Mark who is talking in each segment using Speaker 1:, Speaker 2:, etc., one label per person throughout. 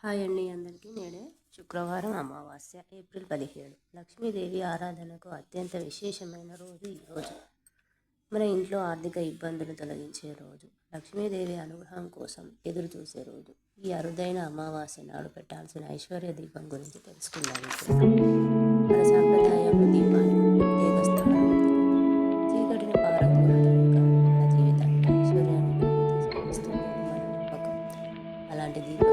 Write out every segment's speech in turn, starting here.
Speaker 1: Hi అండి అందరికీ. నేడే శుక్రవారం అమావాస్య ఏప్రిల్ 17. లక్ష్మీదేవి ఆరాధనకు అత్యంత విశేషమైన రోజు ఈరోజు. మన ఇంట్లో ఆర్థిక ఇబ్బందులు తొలగించే రోజు, లక్ష్మీదేవి అనుగ్రహం కోసం ఎదురు చూసే రోజు. ఈ అరుదైన అమావాస్య నాడు పెట్టాల్సిన ఐశ్వర్య దీపం గురించి తెలుసుకుందాం. మన సాంప్రదాయం దీపాన్ని ప్రత్యేక స్థానం చీకటిని పారదోలటమే కాదు, మన జీవితానికి ఐశ్వర్యాన్ని తీసుకొస్తుంది మన నమ్మకం. అలాంటి దీపం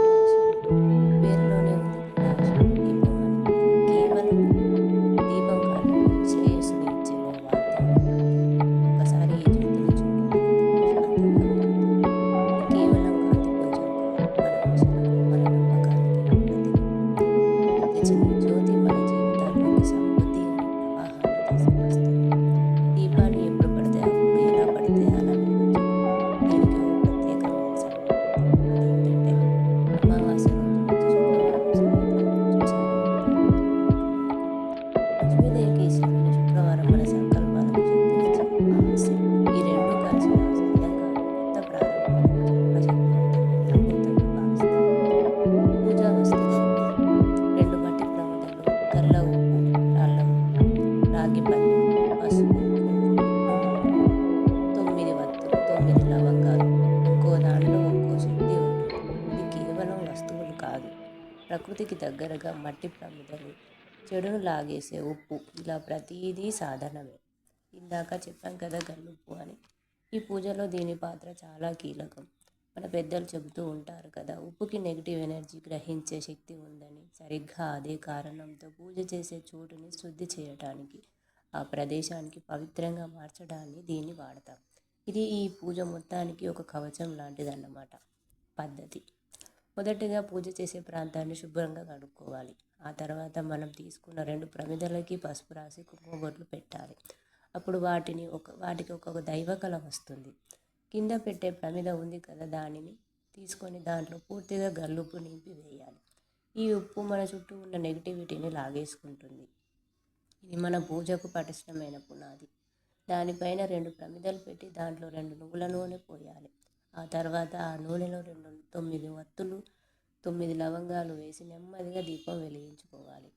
Speaker 1: పేరులోనే ఉంది కదా ఐశ్వర్య దీపం అని. ఇది కేవలం దీపం కాదు, శ్రేయస్సుని ఇచ్చే ఓ వాగ్దానం. ఒక్కసారి ఈ జ్యోతిని చూడండి, ప్రశాంతంగా వెలుగుతుంది. ఇది కేవలం కాంతి పుంజం కాదు, మన ఆశలకు, మన నమ్మకానికి ప్రతీక. తెచ్చిన ఈ జ్యోతి మన జీవితాల్లోకి సమృద్ధి అనే ప్రవాహాన్ని తీసుకువస్తుంది. ఈ దీపాన్ని ఎప్పుడు పడితే అప్పుడు, ఎలా పడితే అలా వెలిగించకూడదు. దీనికి ఓ ప్రత్యేకమైన సమయం ఉంది. అదేంటంటే అమావాస్య రోజు నుంచి శుక్రవారం సాయంత్రం. చూసారా ఎంత అద్భుతమైన కలయిక! లక్ష్మీదేవికి ఇష్టమైన శుక్రవారం మన సంకల్పాలకు శక్తినిచ్చే అమావాస్య. ఈ రెండు కలిసి నిజంగానే కొత్త ప్రారంభాలకు చాలా శక్తివంతమైన ముహూర్తంగా భావిస్తారు. పూజా వస్తువులు: 2 మట్టి ప్రమిదలు, గల్ల ఉప్పు, రాళ్ళ ఉప్పు, రాగి పళ్ళెం, పసుపు, కుంకుమ, 9 వత్తులు, 9 లవంగాలు. ఒక్కో దాంట్లో ఒక్కో శక్తి ఉంటుంది. ఇది కేవలం వస్తువులు కాదు, ప్రకృతికి దగ్గరగా మట్టి ప్రమిదలు, చెడును లాగేసే ఉప్పు, ఇలా ప్రతిదీ సాధనమే. ఇందాక చెప్పాం కదా గల్లుప్పు అని. ఈ పూజలో దీని పాత్ర చాలా కీలకం. మన పెద్దలు చెబుతూ ఉంటారు కదా, ఉప్పుకి నెగిటివ్ ఎనర్జీ గ్రహించే శక్తి ఉందని. సరిగ్గా అదే కారణంతో పూజ చేసే చోటుని శుద్ధి చేయటానికి, ఆ ప్రదేశానికి పవిత్రంగా మార్చడాన్ని దీన్ని వాడతాం. ఇది ఈ పూజ మొత్తానికి ఒక కవచం లాంటిదన్నమాట. పద్ధతి: మొదటగా పూజ చేసే ప్రాంతాన్ని శుభ్రంగా కడుక్కోవాలి. ఆ తర్వాత మనం తీసుకున్న 2 ప్రమిదలకి పసుపు రాసి కుంకుమ బొట్లు పెట్టాలి. అప్పుడు వాటికి ఒక దైవకళ వస్తుంది. కింద పెట్టే ప్రమిద ఉంది కదా, దానిని తీసుకొని దాంట్లో పూర్తిగా గల్లుప్పు నింపి వేయాలి. ఈ ఉప్పు మన చుట్టూ ఉన్న నెగిటివిటీని లాగేసుకుంటుంది. ఇది మన పూజకు పటిష్టమైన పునాది. దానిపైన 2 ప్రమిదలు పెట్టి దాంట్లో 2 నువ్వుల నూనె పోయాలి. ఆ తర్వాత ఆ నూనెలో 9 వత్తులు, 9 లవంగాలు వేసి నెమ్మదిగా దీపం వెలిగించుకోవాలి.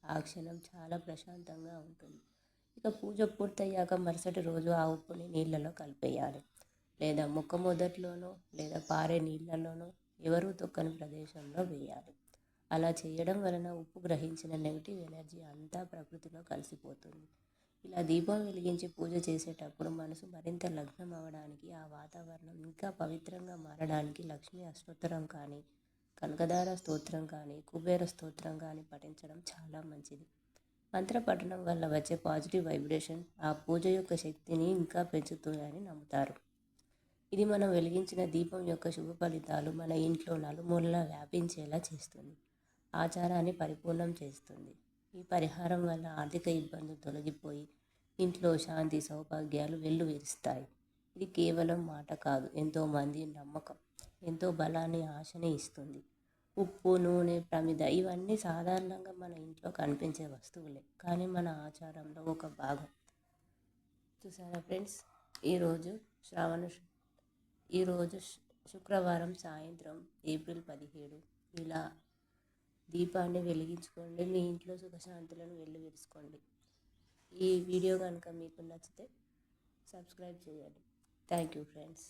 Speaker 1: ఆ క్షణం చాలా ప్రశాంతంగా ఉంటుంది. ఇక పూజ పూర్తయ్యాక మరుసటి రోజు ఆ ఉప్పుని నీళ్ళలో కలిపేయాలి. లేదా ముక్క మొదట్లోనో లేదా పారే నీళ్ళలోనో ఎవరూ తొక్కని ప్రదేశంలో వేయాలి. అలా చేయడం వలన ఉప్పు గ్రహించిన నెగిటివ్ ఎనర్జీ అంతా ప్రకృతిలో కలిసిపోతుంది. ఇలా దీపం వెలిగించి పూజ చేసేటప్పుడు మనసు మరింత లగ్నం అవ్వడానికి, ఆ వాతావరణం ఇంకా పవిత్రంగా మారడానికి లక్ష్మీ అష్టోత్తరం కానీ, కనకదార స్తోత్రం కానీ, కుబేర స్తోత్రం కానీ పఠించడం చాలా మంచిది. మంత్ర పఠనం వల్ల వచ్చే పాజిటివ్ వైబ్రేషన్ ఆ పూజ యొక్క శక్తిని ఇంకా పెంచుతుందని నమ్ముతారు. ఇది మనం వెలిగించిన దీపం యొక్క శుభ ఫలితాలు మన ఇంట్లో నలుమూలలా వ్యాపించేలా చేస్తుంది. ఆచారాన్ని పరిపూర్ణం చేస్తుంది. ఈ పరిహారం వల్ల ఆర్థిక ఇబ్బందులు తొలగిపోయి ఇంట్లో శాంతి, సౌభాగ్యాలు వెల్లువిరుస్తాయి. ఇది కేవలం మాట కాదు, ఎంతోమంది నమ్మకం, ఎంతో బలాన్ని, ఆశని ఇస్తుంది. ఉప్పు, నూనె, ప్రమిద ఇవన్నీ సాధారణంగా మన ఇంట్లో కనిపించే వస్తువులే, కానీ మన ఆచారంలో ఒక భాగం. చూసారా ఫ్రెండ్స్, ఈరోజు శుక్రవారం సాయంత్రం ఏప్రిల్ 17. ఇలా దీపాన్ని వెలిగించుకోండి, మీ ఇంట్లో సుఖశాంతులను వెల్లువిరుసుకోండి. ఈ వీడియో కనుక మీకు నచ్చితే సబ్స్క్రైబ్ చేయండి. Thank you friends.